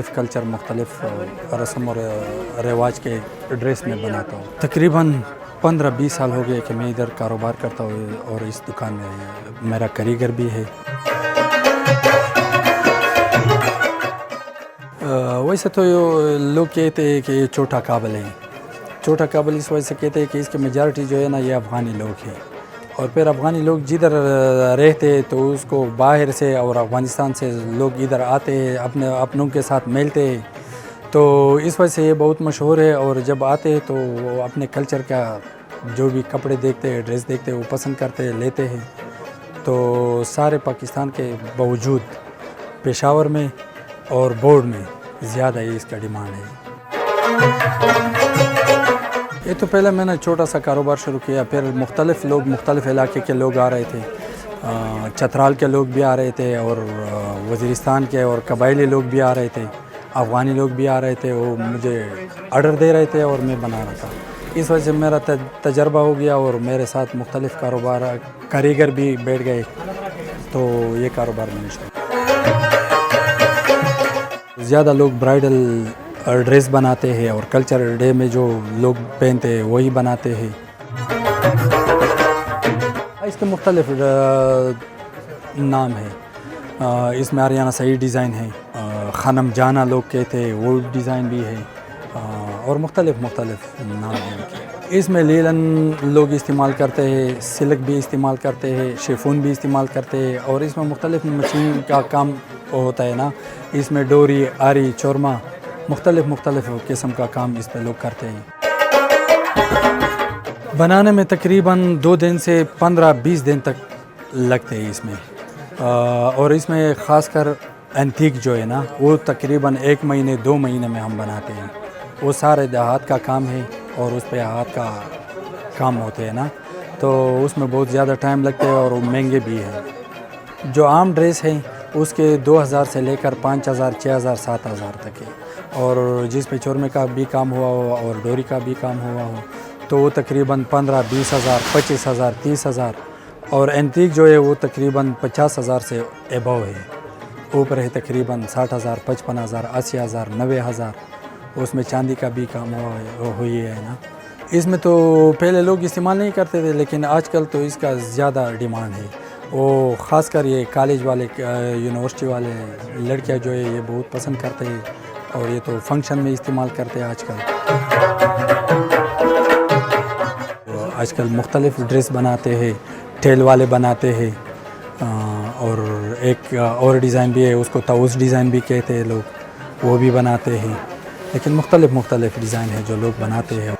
مختلف کلچر، مختلف رسم اور رواج کے ڈریس میں بناتا ہوں. تقریباً 15-20 سال ہو گئے کہ میں ادھر کاروبار کرتا ہوں اور اس دکان میں میرا کاریگر بھی ہے. ویسے تو لوگ کہتے ہیں کہ یہ چھوٹا کابل ہے. چھوٹا کابل اس وجہ سے کہتے ہیں کہ اس کے میجارٹی جو ہے نا یہ افغانی لوگ ہیں، اور پھر افغانی لوگ جدھر رہتے تو اس کو باہر سے اور افغانستان سے لوگ ادھر آتے ہیں، اپنے اپنوں کے ساتھ ملتے ہیں، تو اس وجہ سے یہ بہت مشہور ہے. اور جب آتے ہیں تو وہ اپنے کلچر کا جو بھی کپڑے دیکھتے ہیں، ڈریس دیکھتے ہیں، وہ پسند کرتے ہیں، لیتے ہیں. تو سارے پاکستان کے باوجود پشاور میں اور بورڈ میں زیادہ ہی اس کا ڈیمانڈ ہے. یہ تو پہلے میں نے چھوٹا سا کاروبار شروع کیا، پھر مختلف لوگ، مختلف علاقے کے لوگ آ رہے تھے. چترال کے لوگ بھی آ رہے تھے اور وزیرستان کے اور قبائلی لوگ بھی آ رہے تھے، افغانی لوگ بھی آ رہے تھے. وہ مجھے آرڈر دے رہے تھے اور میں بنا رہا تھا. اس وجہ سے میرا تجربہ ہو گیا اور میرے ساتھ مختلف کاریگر بھی بیٹھ گئے، تو یہ کاروبار میں نے شروع. زیادہ لوگ برائڈل ڈریس بناتے ہیں اور کلچر ڈے میں جو لوگ پہنتے ہیں وہی بناتے ہیں. اس کے مختلف نام ہیں. اس میں آریانہ سعید ڈیزائن ہے، خانم جانا لوگ کہتے ہیں، وہ ڈیزائن بھی ہے، اور مختلف نام ہیں. اس میں لیلن لوگ استعمال کرتے ہیں، سلک بھی استعمال کرتے ہیں، شیفون بھی استعمال کرتے ہیں، اور اس میں مختلف مشین کا کام ہوتا ہے نا. اس میں ڈوری، آری، چورما، مختلف قسم کا کام اس پہ لوگ کرتے ہیں. بنانے میں تقریباً 2 دن سے 15-20 دن تک لگتے ہیں اس میں. اور اس میں خاص کر اینتیک جو ہے نا وہ تقریباً 1 مہینے 2 مہینے میں ہم بناتے ہیں. وہ سارے ہاتھ کا کام ہے اور اس پہ ہاتھ کا کام ہوتے ہیں نا، تو اس میں بہت زیادہ ٹائم لگتے ہیں اور وہ مہنگے بھی ہیں. جو عام ڈریس ہیں اس کے 2000 سے لے کر 5000، 6000، 7000 تک ہے. اور جس پہ چورمے کا بھی کام ہوا ہو اور ڈوری کا بھی کام ہوا ہو تو وہ تقریباً 15-20 ہزار، 25 ہزار، 30 ہزار. اور اینتیک جو ہے وہ تقریباً 50 ہزار سے ابو ہے. اوپر ہے تقریباً 60 ہزار، 55 ہزار، 80 ہزار، 90 ہزار. اس میں چاندی کا بھی کام ہوئی ہے نا. اس میں تو پہلے لوگ استعمال نہیں کرتے تھے، لیکن آج کل تو اس کا زیادہ ڈیمانڈ ہے. وہ خاص کر یہ کالج والے، یونیورسٹی والے لڑکیاں جو ہے یہ بہت پسند کرتے ہیں، اور یہ تو فنکشن میں استعمال کرتے ہیں آج کل. آج کل مختلف ڈریس بناتے ہیں، ٹیل والے بناتے ہیں، اور ایک اور ڈیزائن بھی ہے، اس کو طاؤس ڈیزائن بھی کہتے ہیں لوگ، وہ بھی بناتے ہیں. لیکن مختلف ڈیزائن ہے جو لوگ بناتے ہیں.